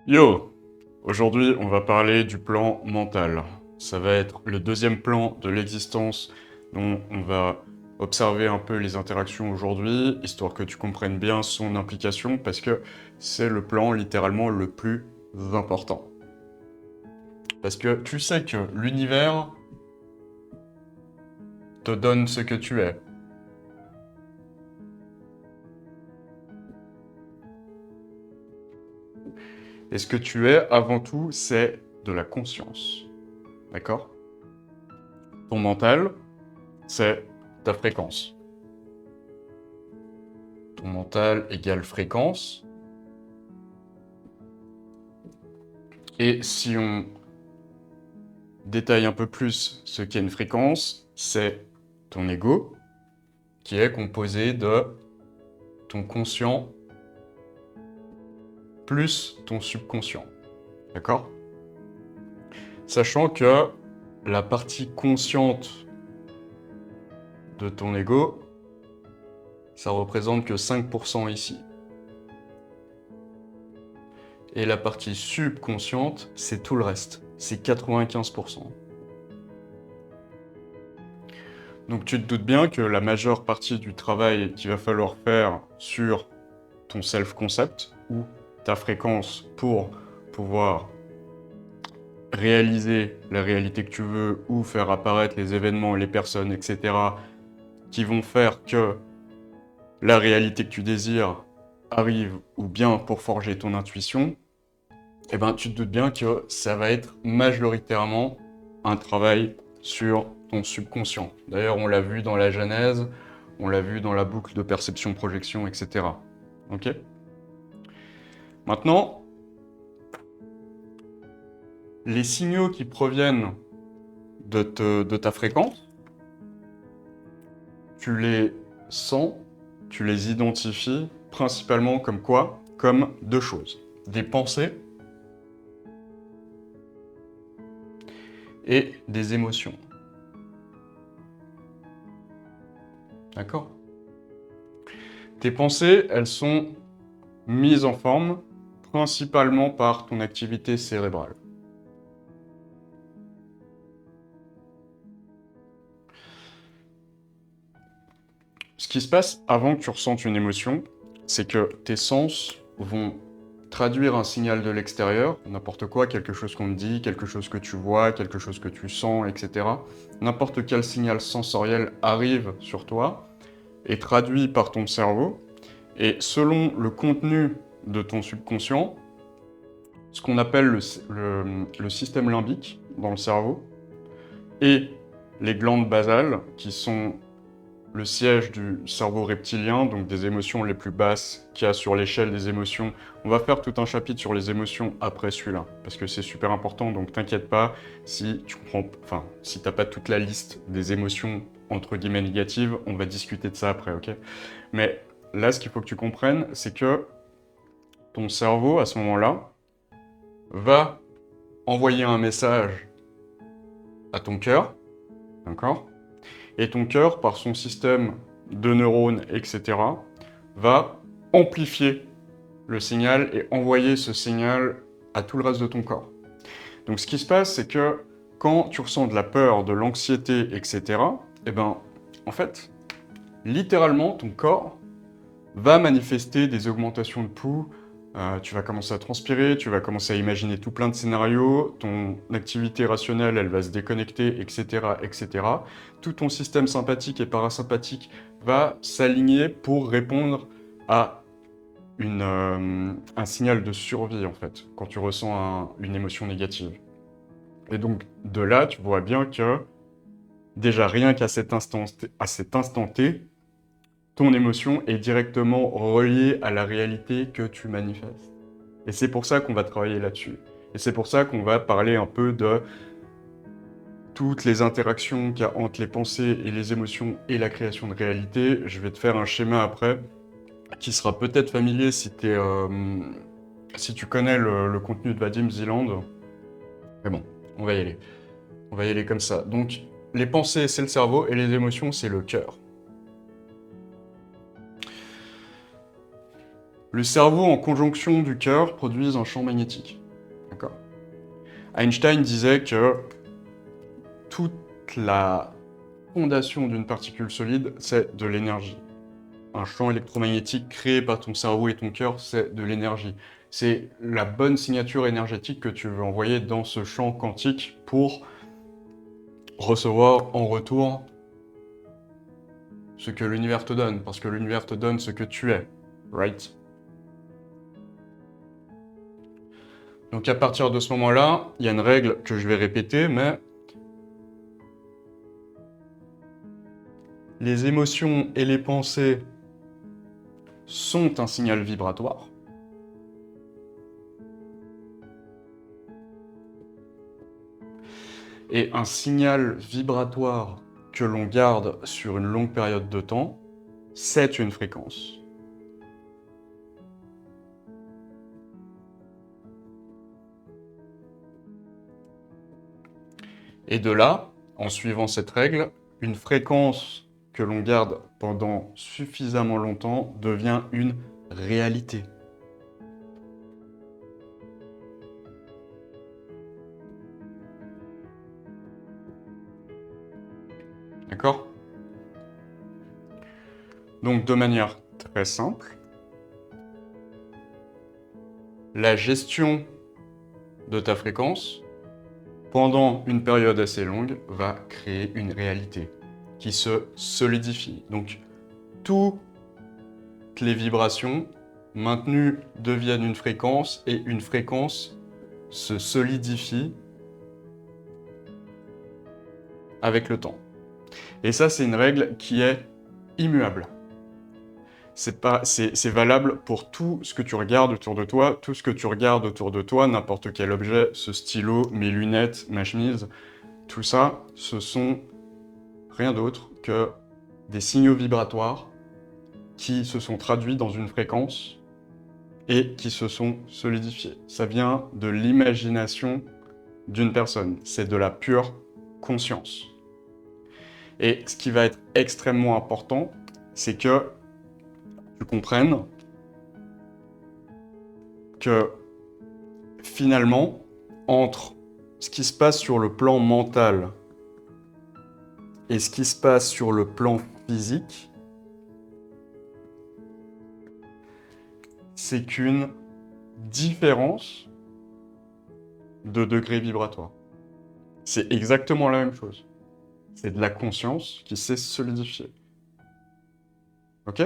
Yo! Aujourd'hui, on va parler du plan mental. Ça va être le deuxième plan de l'existence dont on va observer un peu les interactions aujourd'hui, histoire que tu comprennes bien son implication, parce que c'est le plan littéralement le plus important. Parce que tu sais que l'univers te donne ce que tu es. Et ce que tu es, avant tout, c'est de la conscience. D'accord? Ton mental, c'est ta fréquence. Ton mental égale fréquence. Et si on détaille un peu plus ce qu'est une fréquence, c'est ton ego, qui est composé de ton conscient plus ton subconscient. D'accord? Sachant que la partie consciente de ton ego, ça représente que 5% ici. Et la partie subconsciente, c'est tout le reste. C'est 95%. Donc tu te doutes bien que la majeure partie du travail qu'il va falloir faire sur ton self-concept ou ta fréquence pour pouvoir réaliser la réalité que tu veux ou faire apparaître les événements, les personnes, etc. qui vont faire que la réalité que tu désires arrive ou bien pour forger ton intuition, eh ben, tu te doutes bien que ça va être majoritairement un travail sur ton subconscient. D'ailleurs, on l'a vu dans la genèse, on l'a vu dans la boucle de perception-projection, etc. Ok? Maintenant, les signaux qui proviennent de ta fréquence, tu les sens, tu les identifies principalement comme quoi? Comme deux choses. Des pensées et des émotions. D'accord? Tes pensées, elles sont mises en forme principalement par ton activité cérébrale. Ce qui se passe avant que tu ressentes une émotion, c'est que tes sens vont traduire un signal de l'extérieur, n'importe quoi, quelque chose qu'on te dit, quelque chose que tu vois, quelque chose que tu sens, etc. N'importe quel signal sensoriel arrive sur toi, est traduit par ton cerveau, et selon le contenu de ton subconscient, ce qu'on appelle le système limbique dans le cerveau, et les glandes basales, qui sont le siège du cerveau reptilien, donc des émotions les plus basses qu'il y a sur l'échelle des émotions. On va faire tout un chapitre sur les émotions après celui-là, parce que c'est super important, donc t'inquiète pas si tu comprends, enfin, si t'as pas toute la liste des émotions entre guillemets négatives, on va discuter de ça après, ok? Mais là, ce qu'il faut que tu comprennes, c'est que ton cerveau, à ce moment-là, va envoyer un message à ton cœur, d'accord? Et ton cœur, par son système de neurones, etc., va amplifier le signal et envoyer ce signal à tout le reste de ton corps. Donc ce qui se passe, c'est que quand tu ressens de la peur, de l'anxiété, etc., eh ben, en fait, littéralement, ton corps va manifester des augmentations de pouls, tu vas commencer à transpirer, tu vas commencer à imaginer tout plein de scénarios, ton activité rationnelle, elle va se déconnecter, etc., etc. Tout ton système sympathique et parasympathique va s'aligner pour répondre à un signal de survie, en fait, quand tu ressens une émotion négative. Et donc, de là, tu vois bien que, déjà, rien qu'à cet instant T, ton émotion est directement reliée à la réalité que tu manifestes. Et c'est pour ça qu'on va travailler là-dessus. Et c'est pour ça qu'on va parler un peu de toutes les interactions qu'il y a entre les pensées et les émotions et la création de réalité. Je vais te faire un schéma après, qui sera peut-être familier si tu connais le contenu de Vadim Zeeland. Mais bon, on va y aller. On va y aller comme ça. Donc, les pensées, c'est le cerveau, et les émotions, c'est le cœur. Le cerveau en conjonction du cœur produisent un champ magnétique. D'accord ? Einstein disait que toute la fondation d'une particule solide, c'est de l'énergie. Un champ électromagnétique créé par ton cerveau et ton cœur, c'est de l'énergie. C'est la bonne signature énergétique que tu veux envoyer dans ce champ quantique pour recevoir en retour ce que l'univers te donne, parce que l'univers te donne ce que tu es, right? Donc à partir de ce moment-là, il y a une règle que je vais répéter, mais les émotions et les pensées sont un signal vibratoire. Et un signal vibratoire que l'on garde sur une longue période de temps, c'est une fréquence. Et de là, en suivant cette règle, une fréquence que l'on garde pendant suffisamment longtemps devient une réalité. D'accord ? Donc de manière très simple, la gestion de ta fréquence pendant une période assez longue va créer une réalité qui se solidifie. Donc toutes les vibrations maintenues deviennent une fréquence et une fréquence se solidifie avec le temps. Et ça, c'est une règle qui est immuable. C'est valable pour tout ce que tu regardes autour de toi. Tout ce que tu regardes autour de toi, n'importe quel objet, ce stylo, mes lunettes, ma chemise, tout ça, ce sont rien d'autre que des signaux vibratoires qui se sont traduits dans une fréquence et qui se sont solidifiés. Ça vient de l'imagination d'une personne. C'est de la pure conscience. Et ce qui va être extrêmement important, c'est que tu comprennes que finalement, entre ce qui se passe sur le plan mental et ce qui se passe sur le plan physique, c'est qu'une différence de degré vibratoire. C'est exactement la même chose. C'est de la conscience qui s'est solidifiée. Ok ?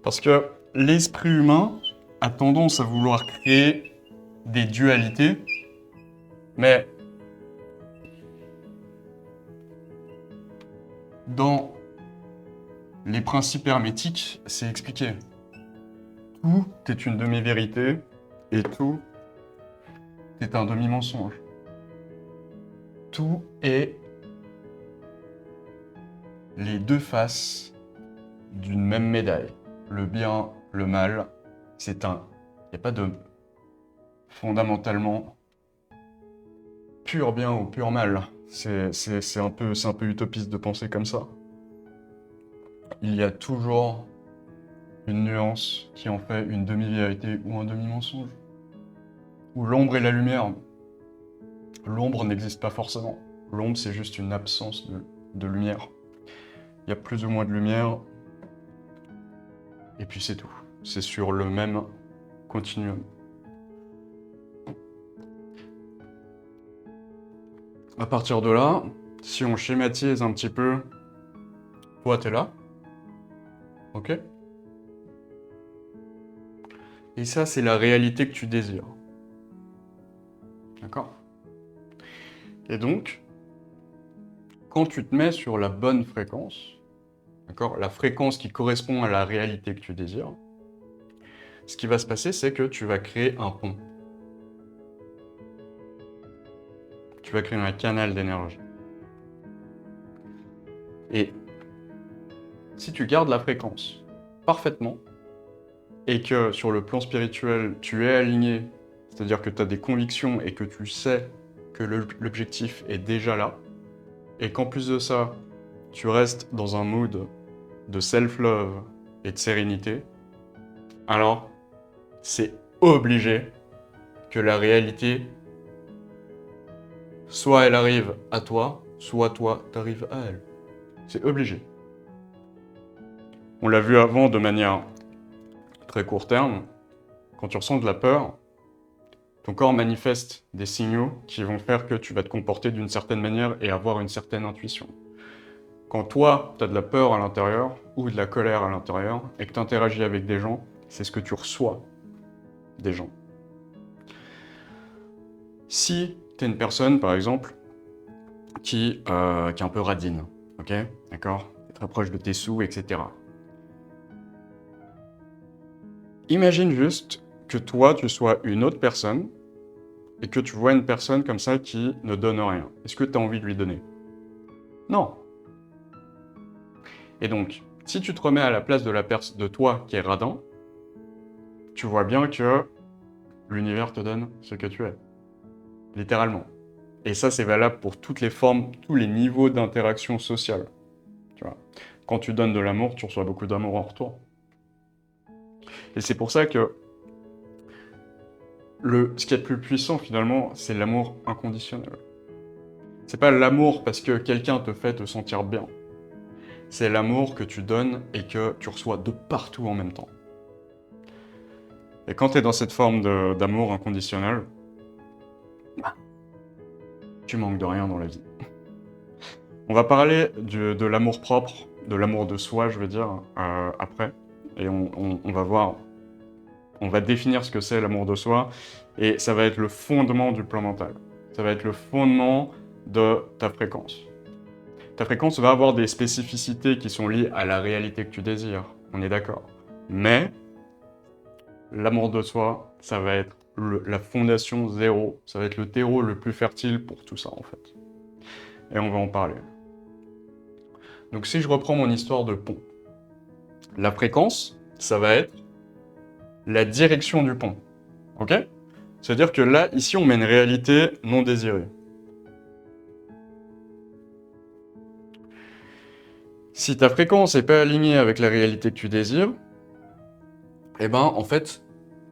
Parce que l'esprit humain a tendance à vouloir créer des dualités, mais dans les principes hermétiques, c'est expliqué. Tout est une demi-vérité et tout est un demi-mensonge. Tout est les deux faces d'une même médaille. Le bien, le mal, c'est un... Il n'y a pas de fondamentalement pur bien ou pur mal. C'est un peu utopiste de penser comme ça. Il y a toujours une nuance qui en fait une demi-vérité ou un demi-mensonge. Ou l'ombre et la lumière. L'ombre n'existe pas forcément. L'ombre, c'est juste une absence de lumière. Il y a plus ou moins de lumière, et puis c'est tout. C'est sur le même continuum. À partir de là, si on schématise un petit peu, toi t'es là, ok ? Et ça, c'est la réalité que tu désires. D'accord ? Et donc, quand tu te mets sur la bonne fréquence, d'accord, la fréquence qui correspond à la réalité que tu désires, ce qui va se passer, c'est que tu vas créer un pont. Tu vas créer un canal d'énergie. Et si tu gardes la fréquence parfaitement, et que sur le plan spirituel, tu es aligné, c'est-à-dire que tu as des convictions et que tu sais que l'objectif est déjà là, et qu'en plus de ça, tu restes dans un mood de self-love et de sérénité, alors c'est obligé que la réalité, soit elle arrive à toi, soit toi t'arrives à elle. C'est obligé. On l'a vu avant de manière très court terme, quand tu ressens de la peur, ton corps manifeste des signaux qui vont faire que tu vas te comporter d'une certaine manière et avoir une certaine intuition. Quand toi, tu as de la peur à l'intérieur ou de la colère à l'intérieur et que tu interagis avec des gens, c'est ce que tu reçois des gens. Si tu es une personne, par exemple, qui est un peu radine, ok, d'accord, très proche de tes sous, etc. Imagine juste que toi, tu sois une autre personne et que tu vois une personne comme ça qui ne donne rien. Est-ce que tu as envie de lui donner? Non. Et donc, si tu te remets à la place de toi qui est radin, tu vois bien que l'univers te donne ce que tu es. Littéralement. Et ça, c'est valable pour toutes les formes, tous les niveaux d'interaction sociale. Tu vois. Quand tu donnes de l'amour, tu reçois beaucoup d'amour en retour. Et c'est pour ça que ce qui est le plus puissant, finalement, c'est l'amour inconditionnel. C'est pas l'amour parce que quelqu'un te fait te sentir bien. C'est l'amour que tu donnes et que tu reçois de partout en même temps. Et quand tu es dans cette forme d'amour inconditionnel, tu manques de rien dans la vie. On va parler de l'amour propre, de l'amour de soi, je veux dire, après. Et on va voir, on va définir ce que c'est l'amour de soi. Et ça va être le fondement du plan mental. Ça va être le fondement de ta fréquence. Ta fréquence va avoir des spécificités qui sont liées à la réalité que tu désires. On est d'accord. Mais l'amour de soi, ça va être la fondation zéro. Ça va être le terreau le plus fertile pour tout ça, en fait. Et on va en parler. Donc si je reprends mon histoire de pont, la fréquence, ça va être la direction du pont. Ok? C'est-à-dire que là, ici, on met une réalité non désirée. Si ta fréquence n'est pas alignée avec la réalité que tu désires, eh ben, en fait,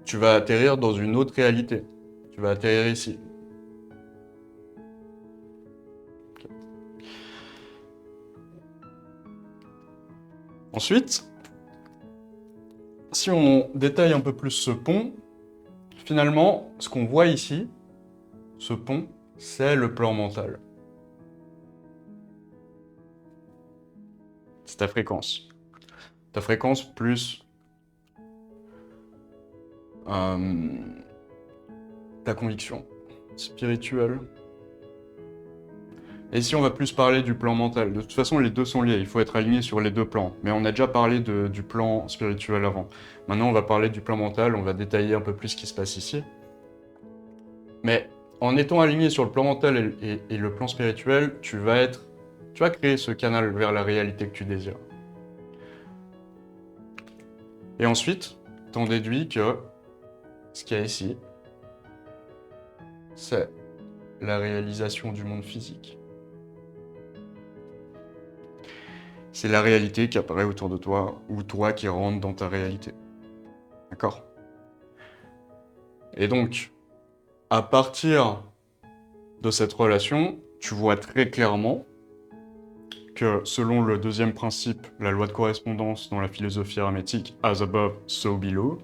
tu vas atterrir dans une autre réalité. Tu vas atterrir ici. Ensuite, si on détaille un peu plus ce pont, finalement, ce qu'on voit ici, ce pont, c'est le plan mental. C'est ta fréquence. Ta fréquence plus ta conviction spirituelle. Et ici, on va plus parler du plan mental. De toute façon, les deux sont liés. Il faut être aligné sur les deux plans. Mais on a déjà parlé du plan spirituel avant. Maintenant, on va parler du plan mental. On va détailler un peu plus ce qui se passe ici. Mais en étant aligné sur le plan mental et le plan spirituel, tu vas créer ce canal vers la réalité que tu désires. Et ensuite, t'en déduis que ce qu'il y a ici, c'est la réalisation du monde physique. C'est la réalité qui apparaît autour de toi, ou toi qui rentre dans ta réalité. D'accord? Et donc, à partir de cette relation, tu vois très clairement que selon le deuxième principe, la loi de correspondance dans la philosophie hermétique, as above, so below,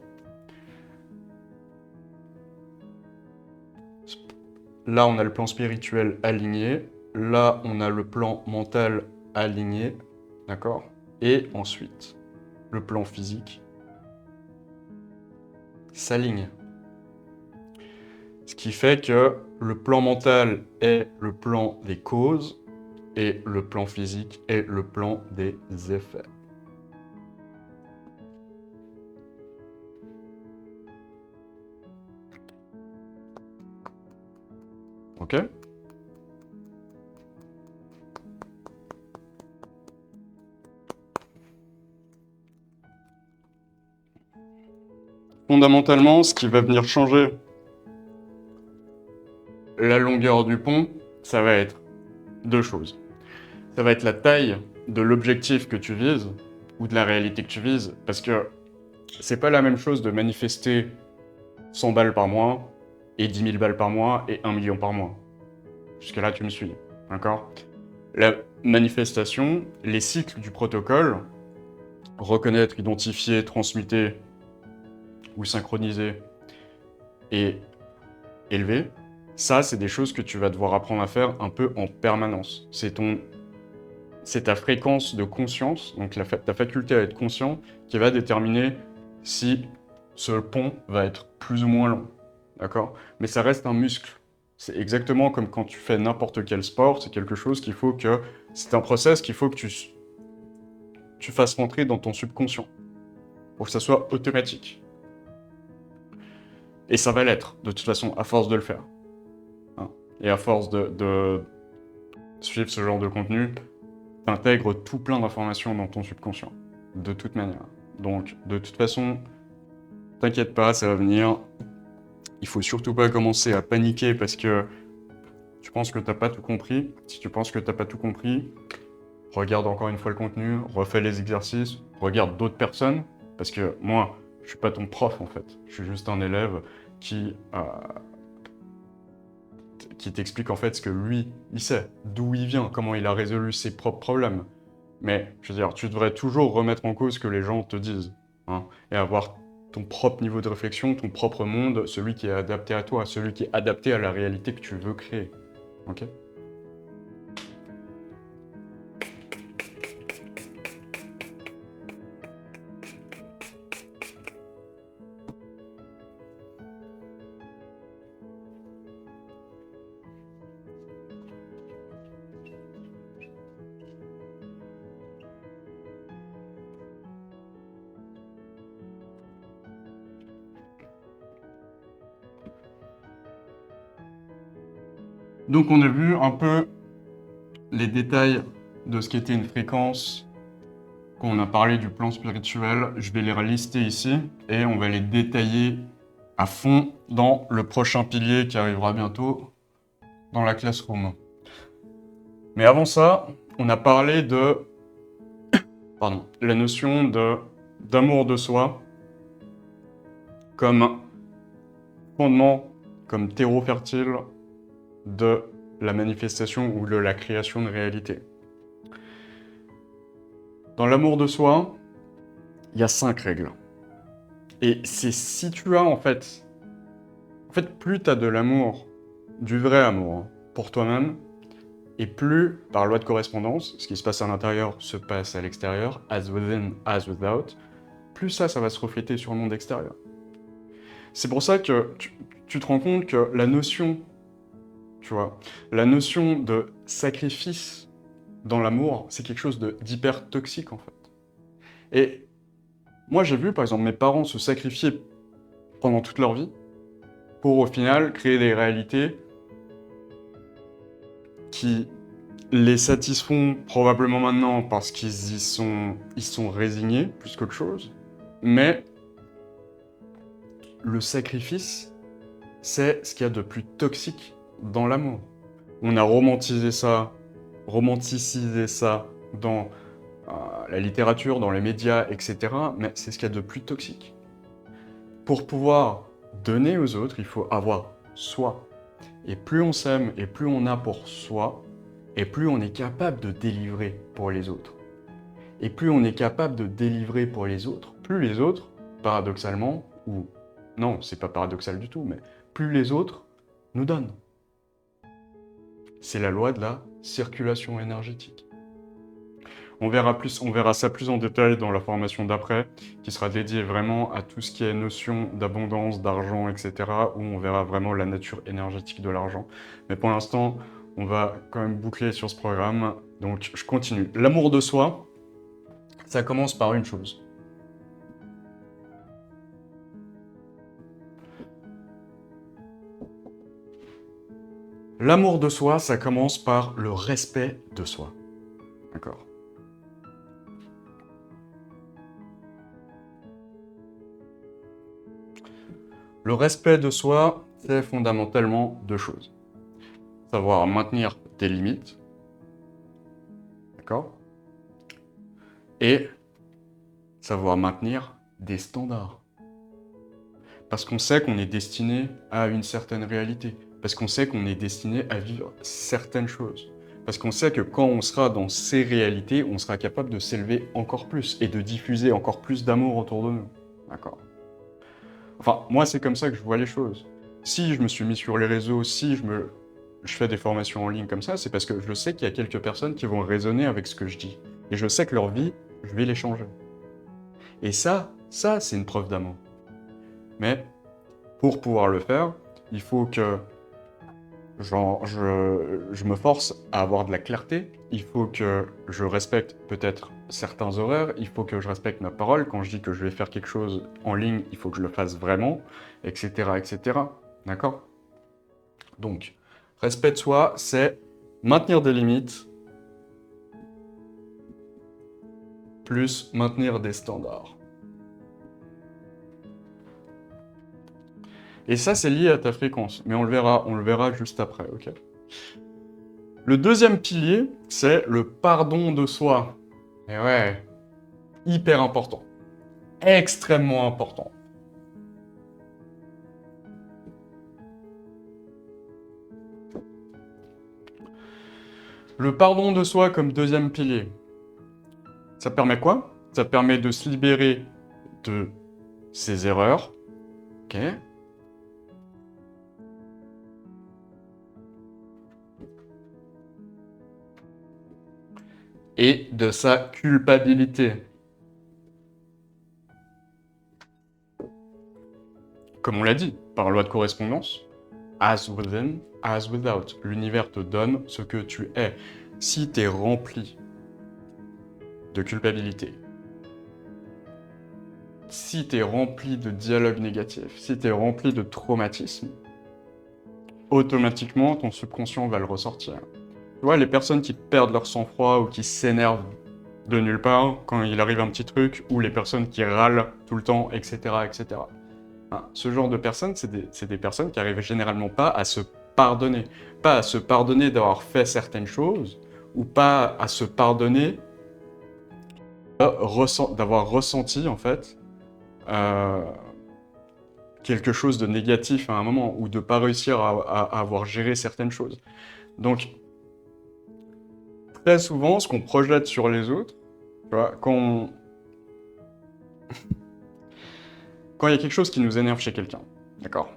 là on a le plan spirituel aligné, là on a le plan mental aligné, d'accord? Et ensuite, le plan physique s'aligne. Ce qui fait que le plan mental est le plan des causes et le plan physique est le plan des effets. Ok? Fondamentalement, ce qui va venir changer la longueur du pont, ça va être deux choses. Ça va être la taille de l'objectif que tu vises, ou de la réalité que tu vises, parce que c'est pas la même chose de manifester 100 balles par mois, et 10 000 balles par mois, et 1 million par mois. Jusque là, tu me suis, d'accord? La manifestation, les cycles du protocole, reconnaître, identifier, transmuter, ou synchroniser, et élever, ça, c'est des choses que tu vas devoir apprendre à faire un peu en permanence. C'est ta fréquence de conscience, donc ta faculté à être conscient, qui va déterminer si ce pont va être plus ou moins long, d'accord? Mais ça reste un muscle. C'est exactement comme quand tu fais n'importe quel sport, c'est quelque chose qu'il faut que... C'est un process qu'il faut que tu fasses rentrer dans ton subconscient, pour que ça soit automatique. Et ça va l'être, de toute façon, à force de le faire. Hein. Et à force de suivre ce genre de contenu, t'intègres tout plein d'informations dans ton subconscient, de toute manière. Donc, de toute façon, t'inquiète pas, ça va venir. Il faut surtout pas commencer à paniquer parce que tu penses que t'as pas tout compris. Si tu penses que t'as pas tout compris, regarde encore une fois le contenu, refais les exercices, regarde d'autres personnes, parce que moi, je suis pas ton prof en fait. Je suis juste un élève qui t'explique en fait ce que lui, il sait, d'où il vient, comment il a résolu ses propres problèmes. Mais, je veux dire, tu devrais toujours remettre en cause ce que les gens te disent, hein, et avoir ton propre niveau de réflexion, ton propre monde, celui qui est adapté à toi, celui qui est adapté à la réalité que tu veux créer. Ok? Donc on a vu un peu les détails de ce qu'était une fréquence, quand on a parlé du plan spirituel. Je vais les lister ici et on va les détailler à fond dans le prochain pilier qui arrivera bientôt dans la classroom. Mais avant ça, on a parlé de la notion d'amour de soi comme fondement, comme terreau fertile de la manifestation ou de la création de réalité. Dans l'amour de soi, il y a 5 règles. Et c'est si tu as en fait, plus tu as de l'amour, du vrai amour, hein, pour toi-même, et plus, par loi de correspondance, ce qui se passe à l'intérieur se passe à l'extérieur, as within, as without, plus ça va se refléter sur le monde extérieur. C'est pour ça que tu te rends compte que la notion, tu vois, la notion de sacrifice dans l'amour, c'est quelque chose d'hyper toxique en fait. Et moi j'ai vu par exemple mes parents se sacrifier pendant toute leur vie pour au final créer des réalités qui les satisfont probablement maintenant parce qu'ils sont résignés plus qu'autre chose, mais le sacrifice, c'est ce qu'il y a de plus toxique dans l'amour. On a romanticisé ça dans la littérature, dans les médias, etc., mais c'est ce qu'il y a de plus toxique. Pour pouvoir donner aux autres, il faut avoir soi. Et plus on s'aime et plus on a pour soi, et plus on est capable de délivrer pour les autres. Et plus on est capable de délivrer pour les autres, plus les autres, paradoxalement, ou non, c'est pas paradoxal du tout, mais plus les autres nous donnent. C'est la loi de la circulation énergétique. On verra ça plus en détail dans la formation d'après, qui sera dédiée vraiment à tout ce qui est notion d'abondance, d'argent, etc., où on verra vraiment la nature énergétique de l'argent. Mais pour l'instant, on va quand même boucler sur ce programme, donc je continue. L'amour de soi, ça commence par une chose. L'amour de soi, ça commence par le respect de soi. D'accord? Le respect de soi, c'est fondamentalement deux choses. Savoir maintenir tes limites, d'accord? Et savoir maintenir des standards. Parce qu'on sait qu'on est destiné à une certaine réalité. Parce qu'on sait qu'on est destiné à vivre certaines choses. Parce qu'on sait que quand on sera dans ces réalités, on sera capable de s'élever encore plus et de diffuser encore plus d'amour autour de nous. D'accord? Enfin, moi, c'est comme ça que je vois les choses. Si je me suis mis sur les réseaux, si je fais des formations en ligne comme ça, c'est parce que je sais qu'il y a quelques personnes qui vont raisonner avec ce que je dis. Et je sais que leur vie, je vais les changer. Et ça, c'est une preuve d'amour. Mais pour pouvoir le faire, il faut que je me force à avoir de la clarté, il faut que je respecte peut-être certains horaires, il faut que je respecte ma parole. Quand je dis que je vais faire quelque chose en ligne, il faut que je le fasse vraiment, etc., etc. D'accord? Donc, respect de soi, c'est maintenir des limites, plus maintenir des standards. Et ça, c'est lié à ta fréquence, mais on le verra juste après, ok? Le deuxième pilier, c'est le pardon de soi. Et ouais, hyper important. Extrêmement important. Le pardon de soi comme deuxième pilier. Ça permet quoi? Ça permet de se libérer de ses erreurs, ok? Et de sa culpabilité. Comme on l'a dit, par loi de correspondance, as within, as without. L'univers te donne ce que tu es. Si tu es rempli de culpabilité, si tu es rempli de dialogue négatif, si tu es rempli de traumatisme, automatiquement, ton subconscient va le ressortir. Tu vois, les personnes qui perdent leur sang-froid ou qui s'énervent de nulle part quand il arrive un petit truc, ou les personnes qui râlent tout le temps, etc., etc. Hein, ce genre de personnes, c'est des personnes qui arrivent généralement pas à se pardonner. Pas à se pardonner d'avoir fait certaines choses, ou pas à se pardonner d'avoir ressenti, en fait, euh, quelque chose de négatif à un moment, ou de pas réussir à avoir géré certaines choses. Donc, très souvent, ce qu'on projette sur les autres, tu vois, quand il y a quelque chose qui nous énerve chez quelqu'un, d'accord?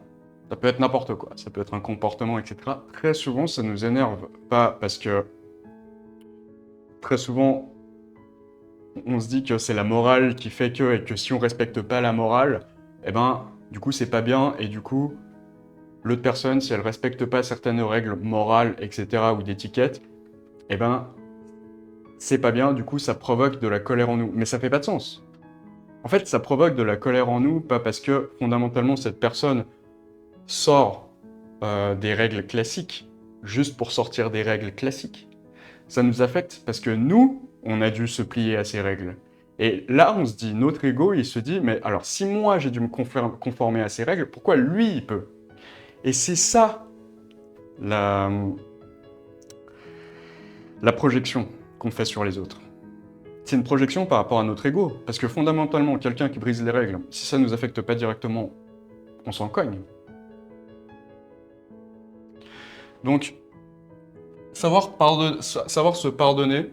Ça peut être n'importe quoi, ça peut être un comportement, etc. Très souvent, ça nous énerve pas parce que très souvent, on se dit que c'est la morale qui fait que, et que si on respecte pas la morale, eh ben, du coup, c'est pas bien, et du coup, l'autre personne, si elle respecte pas certaines règles morales, etc., ou d'étiquette, eh ben, c'est pas bien, du coup, ça provoque de la colère en nous. Mais ça fait pas de sens. En fait, ça provoque de la colère en nous, pas parce que, fondamentalement, cette personne sort des règles classiques, juste pour sortir des règles classiques. Ça nous affecte parce que nous, on a dû se plier à ces règles. Et là, on se dit, notre ego, il se dit, mais alors si moi j'ai dû me conformer à ces règles, pourquoi lui, il peut? Et c'est ça, la, la projection qu'on fait sur les autres. C'est une projection par rapport à notre ego. Parce que fondamentalement, quelqu'un qui brise les règles, si ça ne nous affecte pas directement, on s'en cogne. Donc, savoir se pardonner,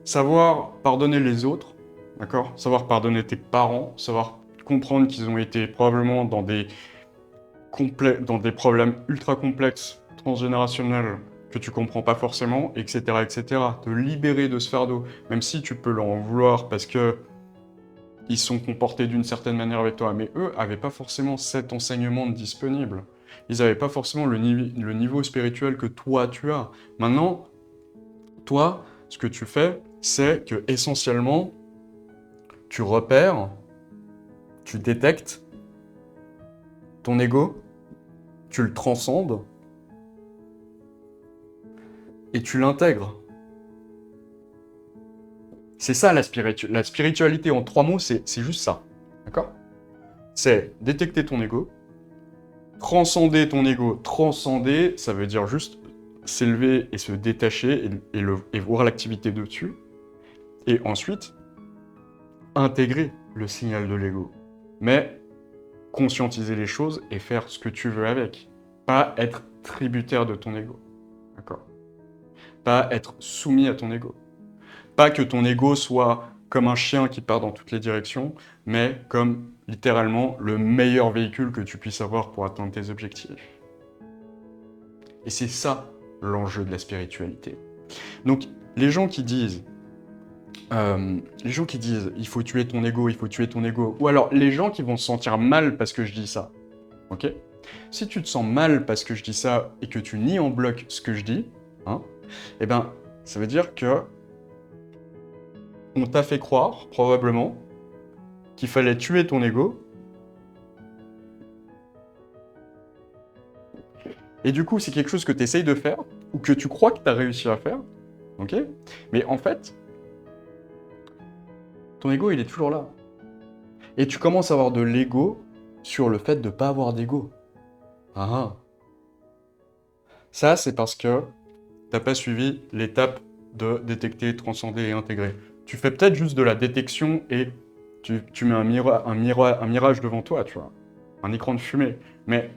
savoir pardonner les autres, d'accord? Savoir pardonner tes parents, savoir comprendre qu'ils ont été probablement dans des problèmes ultra complexes, transgénérationnels, que tu comprends pas forcément, etc., etc. Te libérer de ce fardeau, même si tu peux leur en vouloir parce que ils sont comportés d'une certaine manière avec toi, mais eux avaient pas forcément cet enseignement disponible. Ils n'avaient pas forcément le niveau spirituel que toi tu as. Maintenant, toi, ce que tu fais, c'est que essentiellement, tu repères, tu détectes ton ego, tu le transcendes et tu l'intègres. C'est ça la spiritualité en 3 mots, c'est juste ça. D'accord? C'est détecter ton ego, Transcender ton ego. Transcender, ça veut dire juste s'élever et se détacher et voir l'activité dessus. Et ensuite, intégrer le signal de l'ego. Mais conscientiser les choses et faire ce que tu veux avec. Pas être tributaire de ton ego. D'accord? Pas être soumis à ton ego. Pas que ton ego soit comme un chien qui part dans toutes les directions, mais comme littéralement le meilleur véhicule que tu puisses avoir pour atteindre tes objectifs. Et c'est ça l'enjeu de la spiritualité. Donc les gens qui disent il faut tuer ton ego, il faut tuer ton ego, ou alors les gens qui vont se sentir mal parce que je dis ça, ok? Si tu te sens mal parce que je dis ça et que tu nies en bloc ce que je dis, hein, eh ben ça veut dire que on t'a fait croire, probablement, qu'il fallait tuer ton ego. Et du coup, c'est quelque chose que tu essayes de faire, ou que tu crois que tu as réussi à faire, ok? Mais en fait, ton ego, il est toujours là. Et tu commences à avoir de l'ego sur le fait de ne pas avoir d'ego. Ah ah. Ça, c'est parce que t'as pas suivi l'étape de détecter, transcender et intégrer. Tu fais peut-être juste de la détection et tu mets un mirage devant toi, tu vois. Un écran de fumée. Mais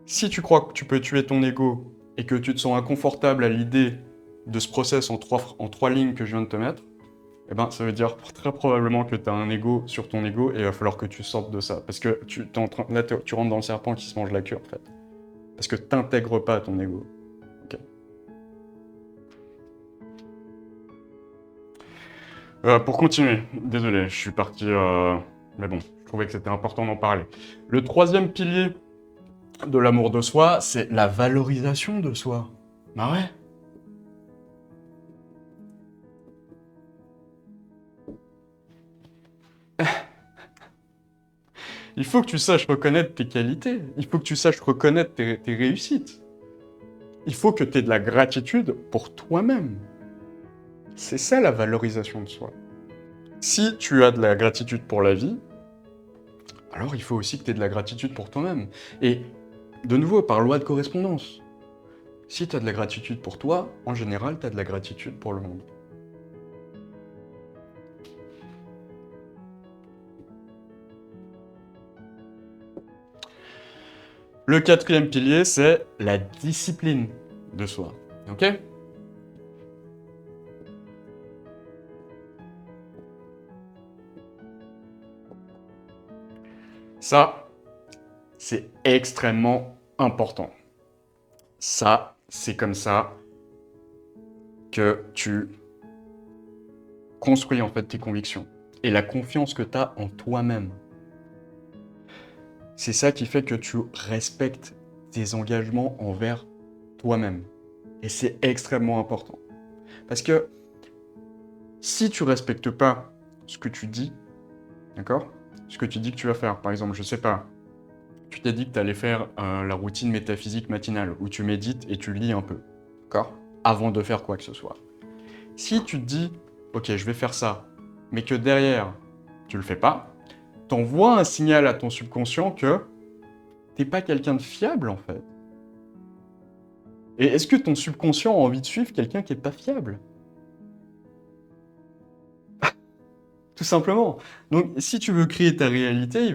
si tu crois que tu peux tuer ton ego et que tu te sens inconfortable à l'idée de ce process en trois lignes que je viens de te mettre, eh ben, ça veut dire très probablement que tu as un ego sur ton ego et il va falloir que tu sortes de ça. Parce que là, tu rentres dans le serpent qui se mange la queue, en fait. Parce que t'intègres pas ton ego. Ok. Pour continuer, désolé, je suis parti... Mais bon, je trouvais que c'était important d'en parler. Le troisième pilier de l'amour de soi, c'est la valorisation de soi. Bah ouais. Il faut que tu saches reconnaître tes qualités. Il faut que tu saches reconnaître tes réussites. Il faut que tu aies de la gratitude pour toi-même. C'est ça la valorisation de soi. Si tu as de la gratitude pour la vie, alors il faut aussi que tu aies de la gratitude pour toi-même. Et de nouveau, par loi de correspondance. Si tu as de la gratitude pour toi, en général, tu as de la gratitude pour le monde. Le quatrième pilier, c'est la discipline de soi. Ok? Ça, c'est extrêmement important. Ça, c'est comme ça que tu construis en fait tes convictions et la confiance que tu as en toi-même. C'est ça qui fait que tu respectes tes engagements envers toi-même. Et c'est extrêmement important. Parce que si tu respectes pas ce que tu dis, d'accord? Ce que tu dis que tu vas faire, par exemple, je sais pas, tu t'es dit que tu allais faire la routine métaphysique matinale, où tu médites et tu lis un peu, d'accord? Avant de faire quoi que ce soit. Si tu te dis, ok, je vais faire ça, mais que derrière, tu le fais pas, t'envoies un signal à ton subconscient que t'es pas quelqu'un de fiable, en fait. Et est-ce que ton subconscient a envie de suivre quelqu'un qui est pas fiable? Tout simplement. Donc, si tu veux créer ta réalité, il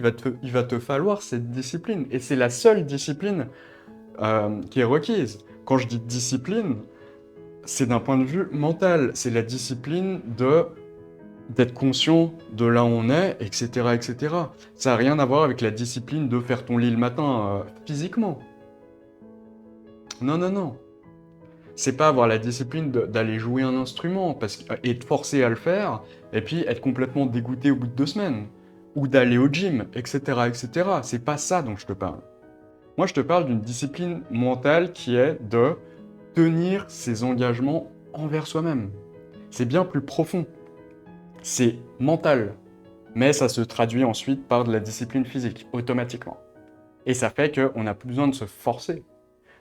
va te falloir cette discipline. Et c'est la seule discipline qui est requise. Quand je dis discipline, c'est d'un point de vue mental. C'est la discipline d'être conscient de là où on est, etc., etc. Ça n'a rien à voir avec la discipline de faire ton lit le matin physiquement. Non, non, non. C'est pas avoir la discipline d'aller jouer un instrument et te forcer à le faire, et puis être complètement dégoûté au bout de 2 semaines. Ou d'aller au gym, etc., etc. C'est pas ça dont je te parle. Moi, je te parle d'une discipline mentale qui est de tenir ses engagements envers soi-même. C'est bien plus profond. C'est mental. Mais ça se traduit ensuite par de la discipline physique, automatiquement. Et ça fait qu'on n'a plus besoin de se forcer.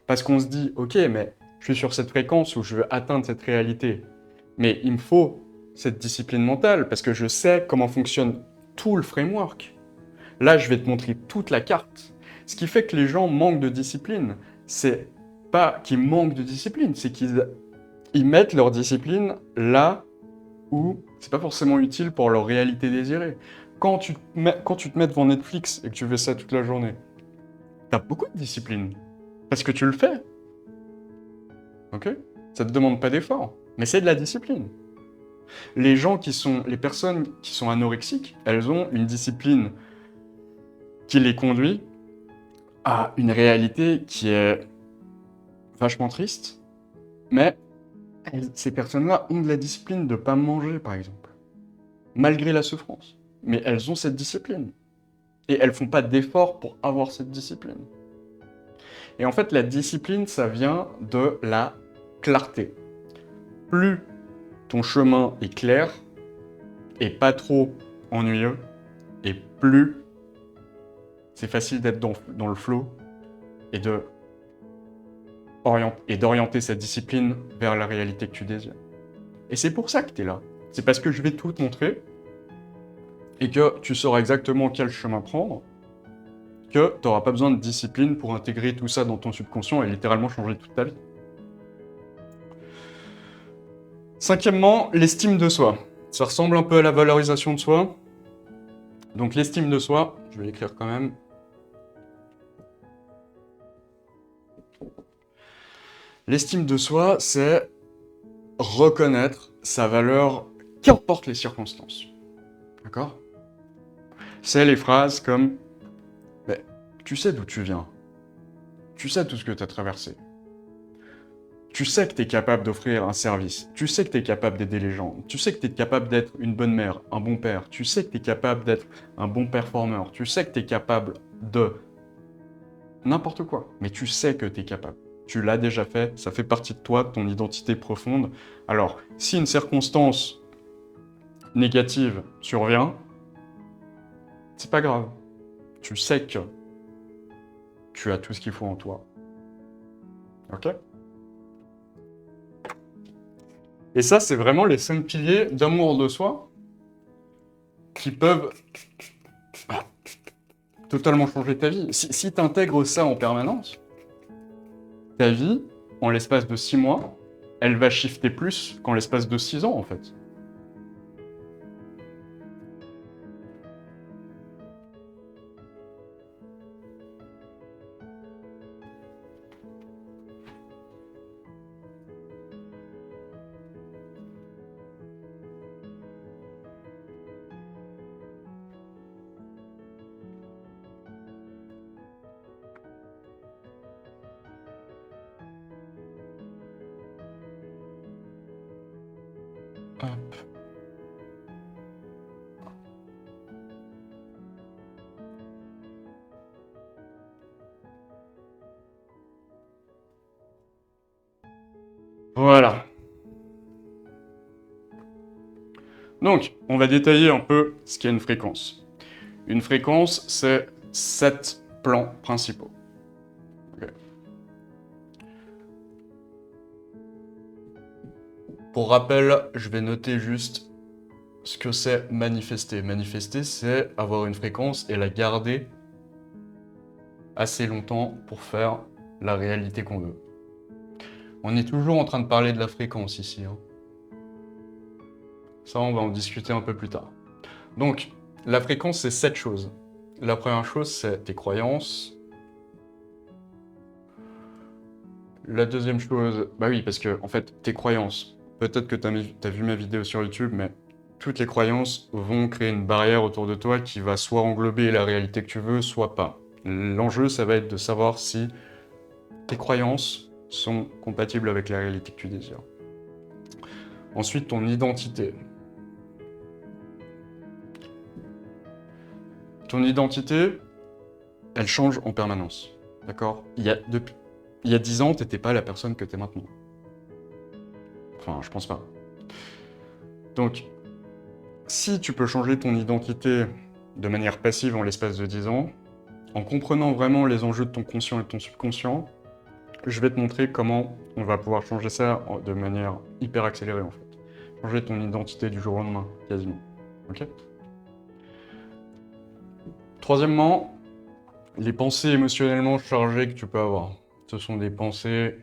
Parce qu'on se dit, ok, mais je suis sur cette fréquence où je veux atteindre cette réalité. Mais il me faut cette discipline mentale parce que je sais comment fonctionne tout le framework. Là, je vais te montrer toute la carte. Ce qui fait que les gens manquent de discipline, c'est pas qu'ils manquent de discipline, c'est qu'ils mettent leur discipline là où c'est pas forcément utile pour leur réalité désirée. Quand tu te mets devant Netflix et que tu fais ça toute la journée, t'as beaucoup de discipline. Parce que tu le fais. Ok? Ça te demande pas d'effort. Mais c'est de la discipline. Les personnes qui sont anorexiques, elles ont une discipline qui les conduit à une réalité qui est vachement triste, mais ces personnes-là ont de la discipline de ne pas manger, par exemple, malgré la souffrance. Mais elles ont cette discipline. Et elles font pas d'efforts pour avoir cette discipline. Et en fait, la discipline, ça vient de la clarté. Plus ton chemin est clair, et pas trop ennuyeux, et plus c'est facile d'être dans le flow et d'orienter cette discipline vers la réalité que tu désires. Et c'est pour ça que tu es là. C'est parce que je vais tout te montrer et que tu sauras exactement quel chemin prendre, que tu n'auras pas besoin de discipline pour intégrer tout ça dans ton subconscient et littéralement changer toute ta vie. Cinquièmement, l'estime de soi. Ça ressemble un peu à la valorisation de soi. Donc l'estime de soi, je vais l'écrire quand même. L'estime de soi, c'est reconnaître sa valeur, qu'importe les circonstances. D'accord? C'est les phrases comme « Tu sais d'où tu viens. Tu sais tout ce que tu as traversé. Tu sais que tu es capable d'offrir un service. Tu sais que tu es capable d'aider les gens. Tu sais que tu es capable d'être une bonne mère, un bon père. Tu sais que tu es capable d'être un bon performeur. Tu sais que tu es capable de n'importe quoi. Mais tu sais que tu es capable. Tu l'as déjà fait, ça fait partie de toi, de ton identité profonde. Alors, si une circonstance négative survient, c'est pas grave. Tu sais que tu as tout ce qu'il faut en toi. Ok? Et ça, c'est vraiment les 5 piliers d'amour de soi qui peuvent totalement changer ta vie. Si tu intègres ça en permanence, ta vie, en l'espace de 6 mois, elle va shifter plus qu'en l'espace de 6 ans, en fait. Hop. Voilà. Donc, on va détailler un peu ce qu'est une fréquence. Une fréquence, c'est 7 plans principaux. Okay. Pour rappel, je vais noter juste ce que c'est manifester. Manifester, c'est avoir une fréquence et la garder assez longtemps pour faire la réalité qu'on veut. On est toujours en train de parler de la fréquence ici. Hein. Ça, on va en discuter un peu plus tard. Donc, la fréquence, c'est 7 choses. La première chose, c'est tes croyances. La deuxième chose, bah oui, parce que, en fait, tes croyances, peut-être que tu as vu ma vidéo sur YouTube, mais toutes les croyances vont créer une barrière autour de toi qui va soit englober la réalité que tu veux, soit pas. L'enjeu, ça va être de savoir si tes croyances sont compatibles avec la réalité que tu désires. Ensuite, ton identité. Ton identité, elle change en permanence. D'accord? Il y a 10 ans, t'étais pas la personne que t'es maintenant. Enfin, je pense pas. Donc, si tu peux changer ton identité de manière passive en l'espace de 10 ans, en comprenant vraiment les enjeux de ton conscient et de ton subconscient, je vais te montrer comment on va pouvoir changer ça de manière hyper accélérée en fait. Changer ton identité du jour au lendemain, quasiment. Ok? Troisièmement, Les pensées émotionnellement chargées que tu peux avoir. Ce sont des pensées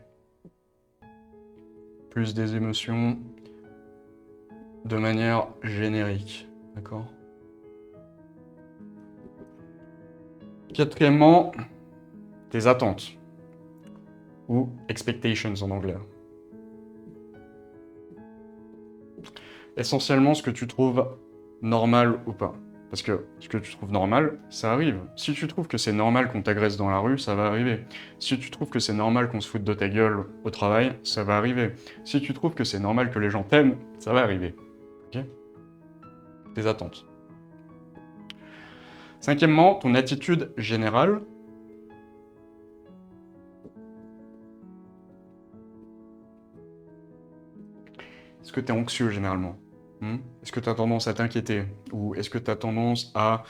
plus des émotions de manière générique. D'accord? Quatrièmement, tes attentes. Ou expectations en anglais. Essentiellement, ce que tu trouves normal ou pas. Parce que ce que tu trouves normal, ça arrive. Si tu trouves que c'est normal qu'on t'agresse dans la rue, ça va arriver. Si tu trouves que c'est normal qu'on se foute de ta gueule au travail, ça va arriver. Si tu trouves que c'est normal que les gens t'aiment, ça va arriver. Ok? Tes attentes. Cinquièmement, ton attitude générale. Est-ce que tu es anxieux généralement? Est-ce que tu as tendance à t'inquiéter? Ou est-ce que tu as tendance à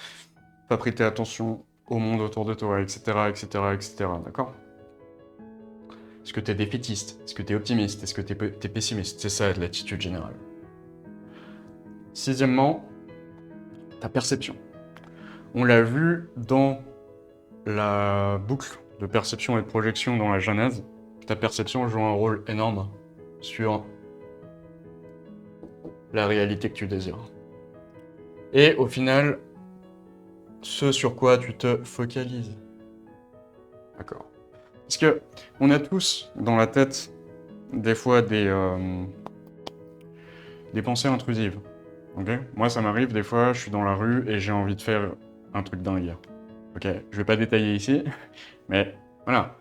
pas prêter attention au monde autour de toi, etc., etc., etc., d'accord? Est-ce que tu es défaitiste? Est-ce que tu es optimiste? Est-ce que tu es pessimiste? C'est ça l'attitude générale. Sixièmement, ta perception. On l'a vu dans la boucle de perception et de projection dans la Genèse, ta perception joue un rôle énorme sur la réalité que tu désires. Et au final, ce sur quoi tu te focalises. D'accord. Parce que on a tous dans la tête des fois des pensées intrusives. Okay, moi, ça m'arrive des fois, je suis dans la rue et j'ai envie de faire un truc dingue. Ok, je vais pas détailler ici, mais voilà.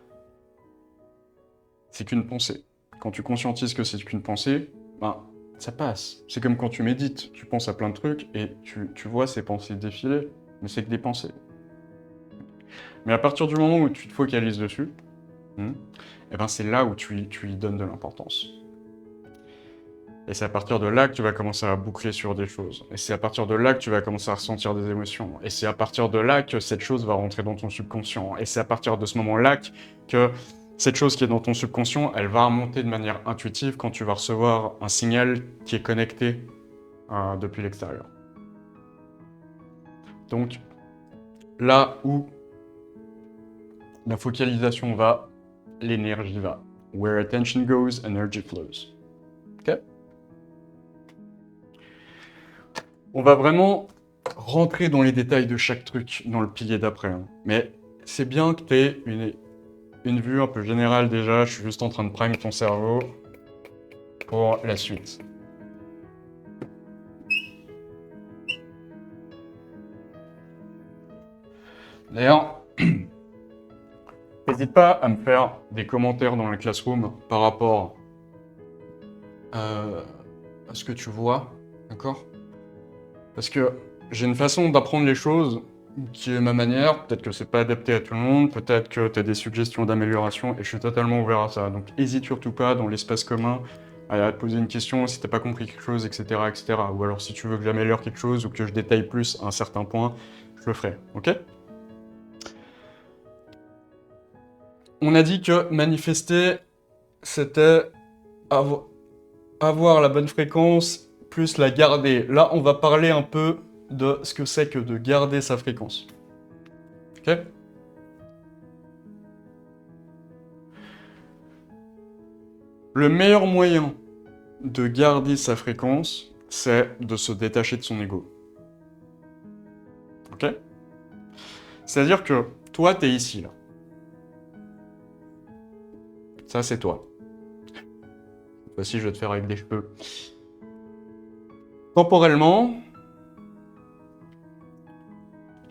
C'est qu'une pensée. Quand tu conscientises que c'est qu'une pensée, ben, ça passe. C'est comme quand tu médites, tu penses à plein de trucs et tu vois ces pensées défiler, mais c'est que des pensées. Mais à partir du moment où tu te focalises dessus, eh ben c'est là où tu y donnes de l'importance. Et c'est à partir de là que tu vas commencer à boucler sur des choses. Et c'est à partir de là que tu vas commencer à ressentir des émotions. Et c'est à partir de là que cette chose va rentrer dans ton subconscient. Et c'est à partir de ce moment-là que cette chose qui est dans ton subconscient, elle va remonter de manière intuitive quand tu vas recevoir un signal qui est connecté depuis l'extérieur. Donc, là où la focalisation va, l'énergie va. Where attention goes, energy flows. Ok? On va vraiment rentrer dans les détails de chaque truc dans le pilier d'après. Hein. Mais c'est bien que tu aies une vue un peu générale déjà. Je suis juste en train de prime ton cerveau pour la suite. D'ailleurs, n'hésite pas à me faire des commentaires dans la classroom par rapport à ce que tu vois, d'accord? Parce que j'ai une façon d'apprendre les choses qui est ma manière. Peut-être que c'est pas adapté à tout le monde, peut-être que tu as des suggestions d'amélioration et je suis totalement ouvert à ça. Donc hésite surtout pas dans l'espace commun à te poser une question si t'as pas compris quelque chose, etc., etc. Ou alors si tu veux que j'améliore quelque chose ou que je détaille plus un certain point, je le ferai, ok? On a dit que manifester, c'était avoir la bonne fréquence plus la garder. Là, on va parler un peu de ce que c'est que de garder sa fréquence. Ok? Le meilleur moyen de garder sa fréquence, c'est de se détacher de son ego. Ok? C'est-à-dire que toi, t'es ici, là. Ça, c'est toi. Voici, je vais te faire avec des cheveux. Temporellement,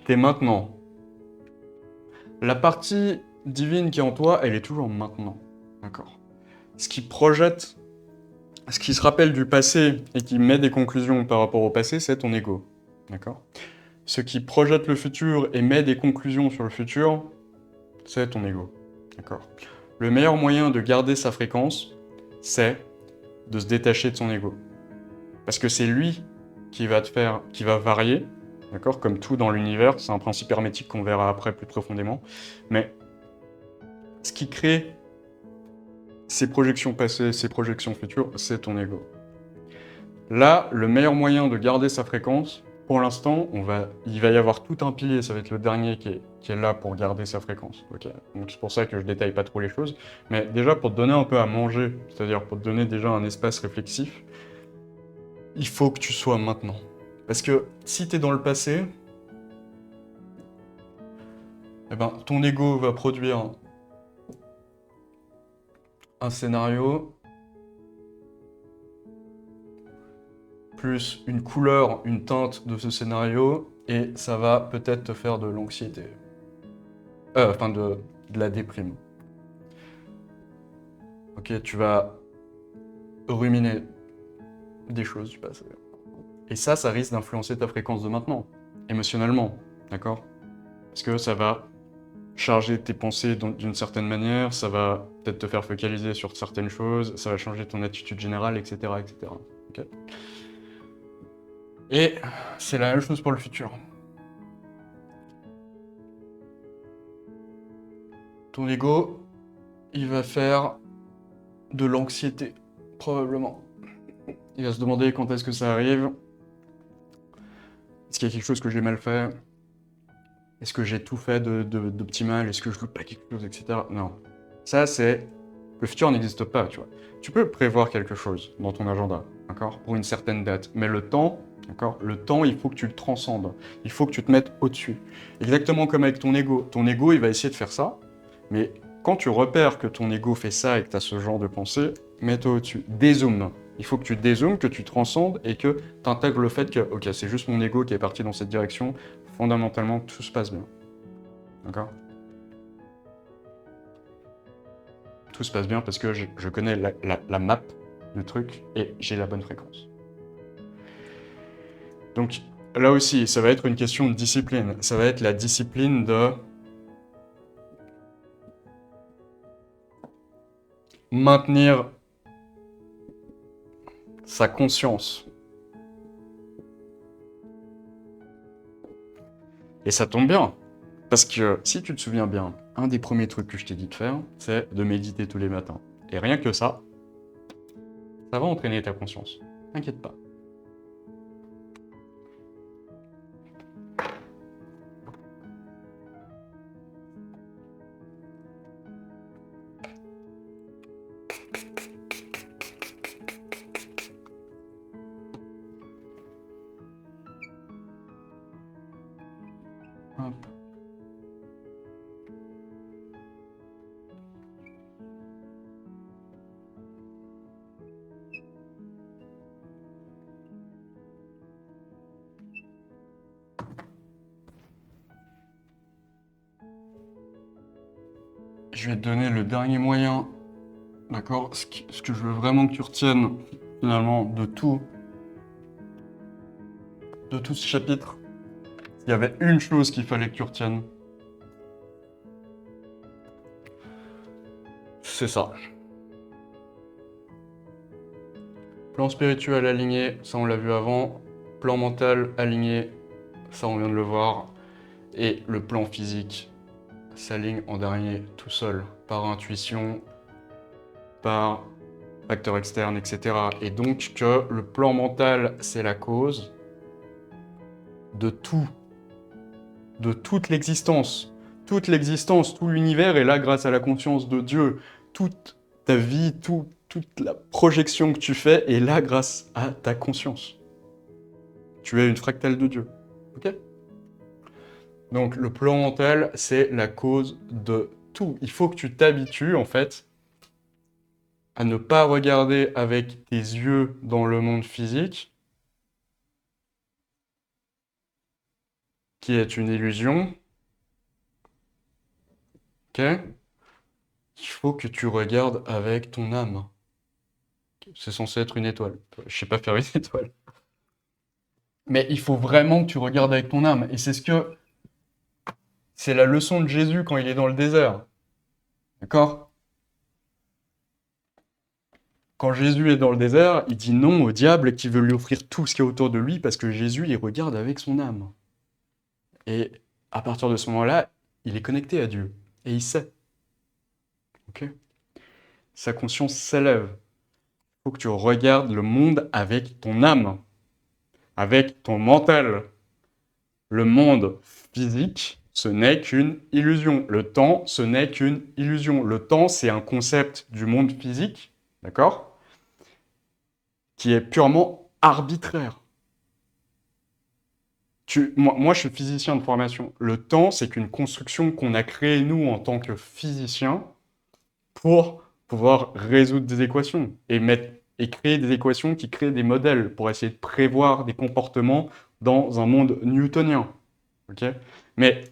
t'es maintenant. La partie divine qui est en toi, elle est toujours maintenant. D'accord? Ce qui projette, ce qui se rappelle du passé et qui met des conclusions par rapport au passé, c'est ton ego. D'accord? Ce qui projette le futur et met des conclusions sur le futur, c'est ton ego. D'accord? Le meilleur moyen de garder sa fréquence, c'est de se détacher de son ego. Parce que c'est lui qui va varier, d'accord? Comme tout dans l'univers, c'est un principe hermétique qu'on verra après plus profondément. Mais ce qui crée ces projections passées, ces projections futures, c'est ton ego. Là, le meilleur moyen de garder sa fréquence, pour l'instant, il va y avoir tout un pilier, ça va être le dernier qui est là pour garder sa fréquence. Ok. Donc c'est pour ça que je détaille pas trop les choses. Mais déjà, pour te donner un peu à manger, c'est-à-dire pour te donner déjà un espace réflexif, il faut que tu sois maintenant. Parce que si tu es dans le passé, eh ben, ton ego va produire un scénario, plus une couleur, une teinte de ce scénario, et ça va peut-être te faire de l'anxiété. De la déprime. Ok, tu vas ruminer des choses du passé. Et ça risque d'influencer ta fréquence de maintenant, émotionnellement, d'accord? Parce que ça va charger tes pensées d'une certaine manière, ça va peut-être te faire focaliser sur certaines choses, ça va changer ton attitude générale, etc., etc. Okay. Et c'est la même chose pour le futur. Ton ego, il va faire de l'anxiété, probablement. Il va se demander quand est-ce que ça arrive. Est-ce qu'il y a quelque chose que j'ai mal fait? Est-ce que j'ai tout fait d'optimal? Est-ce que je loupe pas quelque chose, etc. Non. Ça, c'est... Le futur n'existe pas, tu vois. Tu peux prévoir quelque chose dans ton agenda, d'accord? Pour une certaine date. Mais le temps, d'accord? Le temps, il faut que tu le transcendes. Il faut que tu te mettes au-dessus. Exactement comme avec ton ego. Ton ego, il va essayer de faire ça. Mais quand tu repères que ton ego fait ça et que tu as ce genre de pensée, mets-toi au-dessus. Dézoome. Il faut que tu dézoomes, que tu transcendes et que tu intègres le fait que, ok, c'est juste mon ego qui est parti dans cette direction. Fondamentalement, tout se passe bien. D'accord? Tout se passe bien parce que je connais la map du truc et j'ai la bonne fréquence. Donc là aussi, ça va être une question de discipline. Ça va être la discipline de maintenir sa conscience. Et ça tombe bien. Parce que si tu te souviens bien, un des premiers trucs que je t'ai dit de faire, c'est de méditer tous les matins. Et rien que ça va entraîner ta conscience. T'inquiète pas. Hop. Je vais te donner le dernier moyen, d'accord? Ce que je veux vraiment que tu retiennes, finalement, de tout ce chapitre, il y avait une chose qu'il fallait que tu retiennes. C'est ça. Plan spirituel aligné, ça on l'a vu avant. Plan mental aligné, ça on vient de le voir. Et le plan physique s'aligne en dernier tout seul, par intuition, par facteur externe, etc. Et donc que le plan mental, c'est la cause de tout, de toute l'existence. Toute l'existence, tout l'univers est là grâce à la conscience de Dieu. Toute ta vie, toute la projection que tu fais est là grâce à ta conscience. Tu es une fractale de Dieu. Ok? Donc le plan mental, c'est la cause de tout. Il faut que tu t'habitues, en fait, à ne pas regarder avec tes yeux dans le monde physique, qui est une illusion. Ok? Il faut que tu regardes avec ton âme. C'est censé être une étoile. Je sais pas faire une étoile. Mais il faut vraiment que tu regardes avec ton âme. Et c'est la leçon de Jésus quand il est dans le désert. D'accord? Quand Jésus est dans le désert, il dit non au diable qui veut lui offrir tout ce qui est autour de lui parce que Jésus, il regarde avec son âme. Et à partir de ce moment-là, il est connecté à Dieu. Et il sait. Ok? Sa conscience s'élève. Il faut que tu regardes le monde avec ton âme, avec ton mental. Le monde physique, ce n'est qu'une illusion. Le temps, ce n'est qu'une illusion. Le temps, c'est un concept du monde physique, d'accord, qui est purement arbitraire. Moi, je suis physicien de formation. Le temps, c'est qu'une construction qu'on a créée, nous, en tant que physiciens, pour pouvoir résoudre des équations et créer des équations qui créent des modèles pour essayer de prévoir des comportements dans un monde newtonien. Okay, mais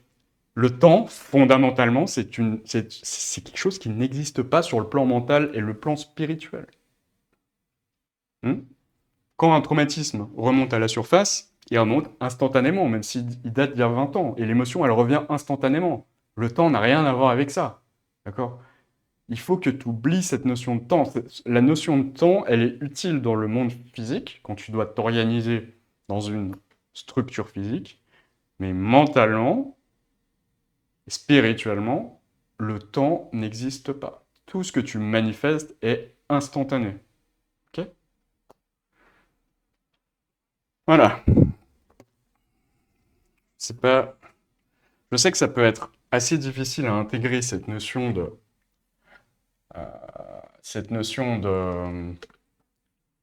le temps, fondamentalement, c'est quelque chose qui n'existe pas sur le plan mental et le plan spirituel. Quand un traumatisme remonte à la surface, il remonte instantanément, même s'il date d'il y a 20 ans. Et l'émotion, elle revient instantanément. Le temps n'a rien à voir avec ça. D'accord? Il faut que tu oublies cette notion de temps. La notion de temps, elle est utile dans le monde physique, quand tu dois t'organiser dans une structure physique. Mais mentalement, spirituellement, le temps n'existe pas. Tout ce que tu manifestes est instantané. Ok? Voilà. C'est pas... Je sais que ça peut être assez difficile à intégrer euh, cette notion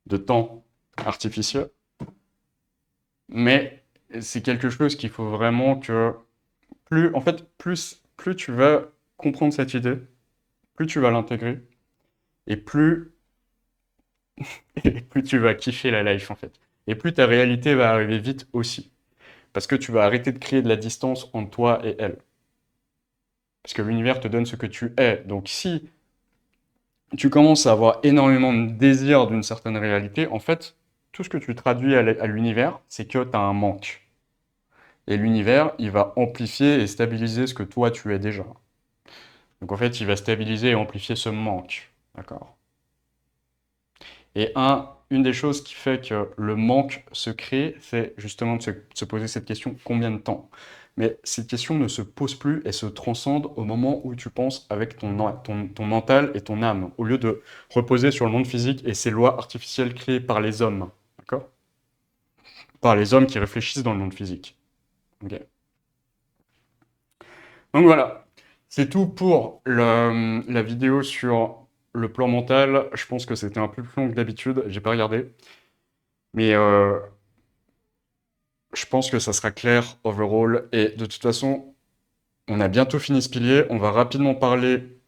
de temps artificiel, mais c'est quelque chose qu'il faut vraiment que plus tu vas comprendre cette idée, plus tu vas l'intégrer, et plus, et plus tu vas kiffer la life, en fait. Et plus ta réalité va arriver vite aussi. Parce que tu vas arrêter de créer de la distance entre toi et elle. Parce que l'univers te donne ce que tu es. Donc si tu commences à avoir énormément de désir d'une certaine réalité, en fait, tout ce que tu traduis à l'univers, c'est que tu as un manque. Et l'univers, il va amplifier et stabiliser ce que toi tu es déjà. Donc en fait, il va stabiliser et amplifier ce manque. D'accord? Et une des choses qui fait que le manque se crée, c'est justement de se poser cette question, combien de temps? Mais cette question ne se pose plus, elle se transcende au moment où tu penses avec ton mental et ton âme, au lieu de reposer sur le monde physique et ces lois artificielles créées par les hommes. D'accord? Par les hommes qui réfléchissent dans le monde physique. Ok. Donc voilà, c'est tout pour la vidéo sur le plan mental. Je pense que c'était un peu plus long que d'habitude, j'ai pas regardé. Mais je pense que ça sera clair overall. Et de toute façon, on a bientôt fini ce pilier. On va rapidement parler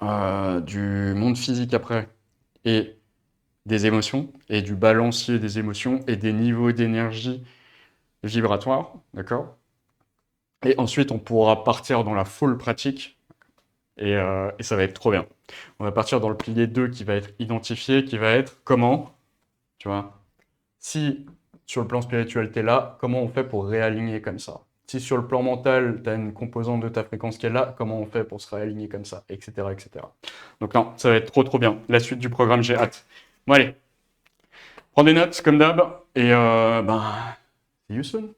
du monde physique après et des émotions et du balancier des émotions et des niveaux d'énergie vibratoire. D'accord? Et ensuite, on pourra partir dans la full pratique et ça va être trop bien. On va partir dans le pilier 2 qui va être identifié, qui va être comment, tu vois, si sur le plan spirituel t'es là, comment on fait pour réaligner comme ça? Si sur le plan mental, tu as une composante de ta fréquence qui est là, comment on fait pour se réaligner comme ça, etc., etc. Donc non, ça va être trop trop bien. La suite du programme, j'ai hâte. Bon allez, prends des notes comme d'hab, et see you soon.